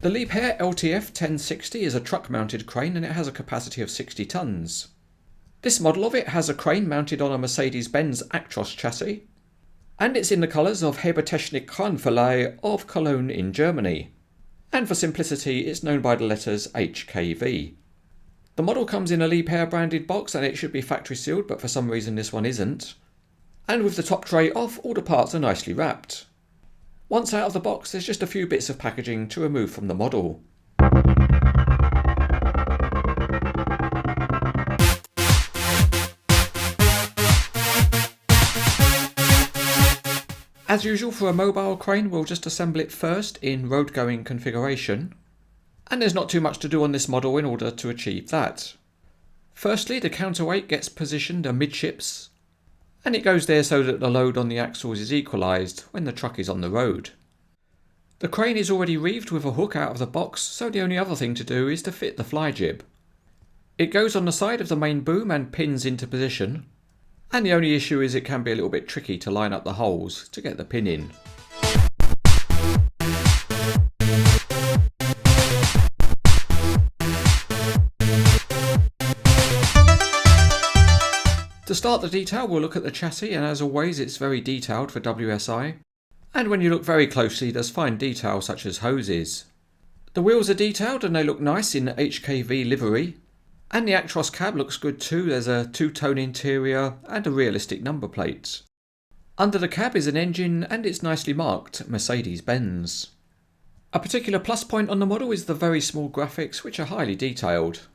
The Liebherr LTF 1060 is a truck-mounted crane and it has a capacity of 60 tonnes. This model of it has a crane mounted on a Mercedes-Benz Actros chassis, and it's in the colours of Hebertechnik Kranverleih of Cologne in Germany, and for simplicity it's known by the letters HKV. The model comes in a Liebherr branded box and it should be factory sealed, but for some reason this one isn't. And with the top tray off, all the parts are nicely wrapped. Once out of the box, there's just a few bits of packaging to remove from the model. As usual for a mobile crane, we'll just assemble it first in road-going configuration. And there's not too much to do on this model in order to achieve that. Firstly, the counterweight gets positioned amidships, and it goes there so that the load on the axles is equalised when the truck is on the road. The crane is already reeved with a hook out of the box, so the only other thing to do is to fit the fly jib. It goes on the side of the main boom and pins into position, and the only issue is it can be a little bit tricky to line up the holes to get the pin in. To start the detail, we'll look at the chassis, and as always it's very detailed for WSI, and when you look very closely there's fine detail such as hoses. The wheels are detailed and they look nice in HKV livery, and the Actros cab looks good too. There's a two-tone interior and a realistic number plate. Under the cab is an engine and it's nicely marked Mercedes-Benz. A particular plus point on the model is the very small graphics, which are highly detailed.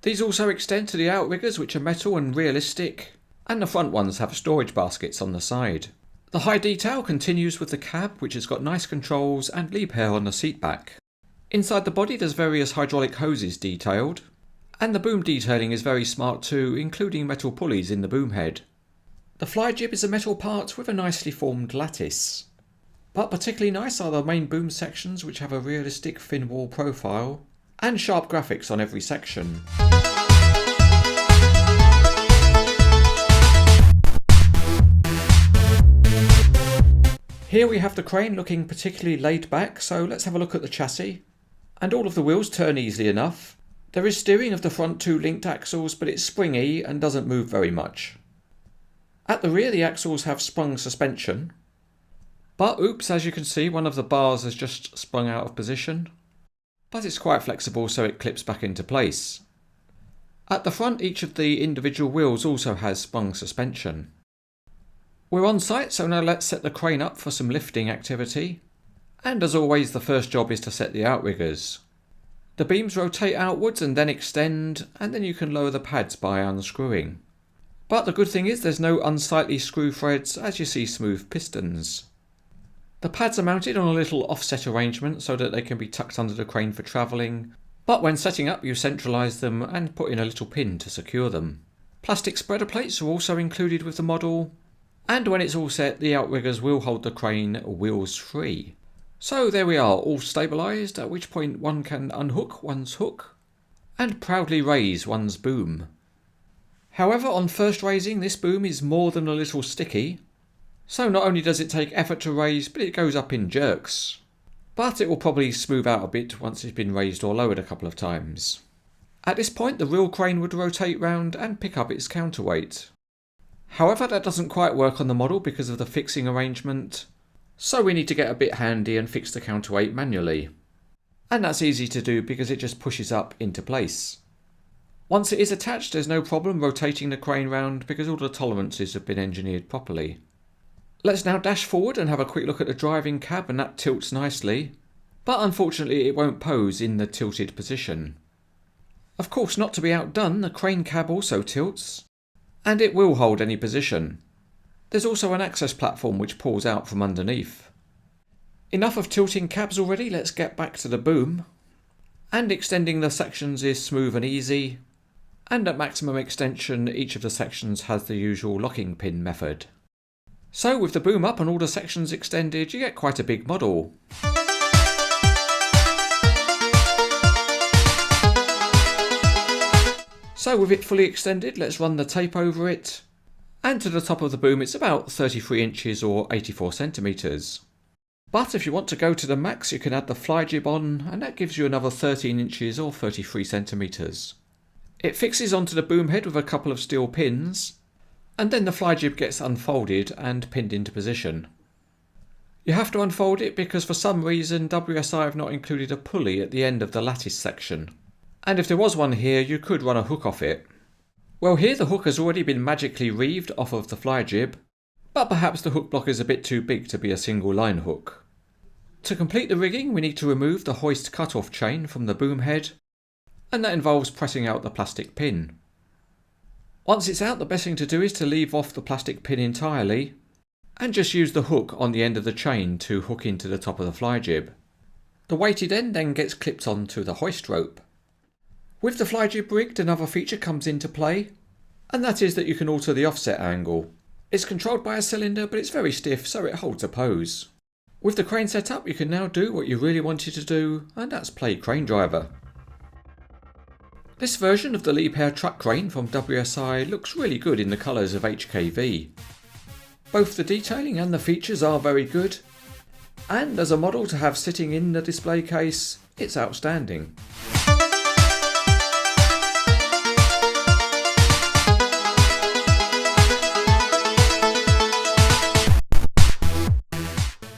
These also extend to the outriggers, which are metal and realistic, and the front ones have storage baskets on the side. The high detail continues with the cab, which has got nice controls and Liebherr on the seat back. Inside the body there's various hydraulic hoses detailed, and the boom detailing is very smart too, including metal pulleys in the boom head. The fly jib is a metal part with a nicely formed lattice. But particularly nice are the main boom sections, which have a realistic fin wall profile and sharp graphics on every section. Here we have the crane looking particularly laid back, so let's have a look at the chassis. And all of the wheels turn easily enough. There is steering of the front two linked axles, but it's springy and doesn't move very much. At the rear the axles have sprung suspension. But oops, as you can see, one of the bars has just sprung out of position. But it's quite flexible so it clips back into place. At the front each of the individual wheels also has sprung suspension. We're on site, so now let's set the crane up for some lifting activity. And as always the first job is to set the outriggers. The beams rotate outwards and then extend, and then you can lower the pads by unscrewing. But the good thing is there's no unsightly screw threads, as you see smooth pistons. The pads are mounted on a little offset arrangement so that they can be tucked under the crane for travelling, but when setting up you centralise them and put in a little pin to secure them. Plastic spreader plates are also included with the model, and when it's all set the outriggers will hold the crane wheels free. So there we are, all stabilised, at which point one can unhook one's hook and proudly raise one's boom. However, on first raising this boom is more than a little sticky. So not only does it take effort to raise, but it goes up in jerks. But it will probably smooth out a bit once it's been raised or lowered a couple of times. At this point the real crane would rotate round and pick up its counterweight. However, that doesn't quite work on the model because of the fixing arrangement, so we need to get a bit handy and fix the counterweight manually. And that's easy to do because it just pushes up into place. Once it is attached there's no problem rotating the crane round because all the tolerances have been engineered properly. Let's now dash forward and have a quick look at the driving cab, and that tilts nicely, but unfortunately it won't pose in the tilted position. Of course, not to be outdone, the crane cab also tilts, and it will hold any position. There's also an access platform which pulls out from underneath. Enough of tilting cabs already, let's get back to the boom. And extending the sections is smooth and easy, and at maximum extension each of the sections has the usual locking pin method. So with the boom up and all the sections extended, you get quite a big model. So with it fully extended, let's run the tape over it. And to the top of the boom it's about 33 inches or 84 centimetres. But if you want to go to the max, you can add the fly jib on, and that gives you another 13 inches or 33 centimetres. It fixes onto the boom head with a couple of steel pins, and then the fly jib gets unfolded and pinned into position. You have to unfold it because for some reason WSI have not included a pulley at the end of the lattice section. And if there was one here, you could run a hook off it. Well, here the hook has already been magically reeved off of the fly jib, but perhaps the hook block is a bit too big to be a single line hook. To complete the rigging, we need to remove the hoist cut-off chain from the boom head, and that involves pressing out the plastic pin. Once it's out, the best thing to do is to leave off the plastic pin entirely, and just use the hook on the end of the chain to hook into the top of the fly jib. The weighted end then gets clipped onto the hoist rope. With the fly jib rigged, another feature comes into play, and that is that you can alter the offset angle. It's controlled by a cylinder, but it's very stiff, so it holds a pose. With the crane set up, you can now do what you really wanted to do, and that's play crane driver. This version of the Liebherr truck crane from WSI looks really good in the colours of HKV. Both the detailing and the features are very good, and as a model to have sitting in the display case, it's outstanding.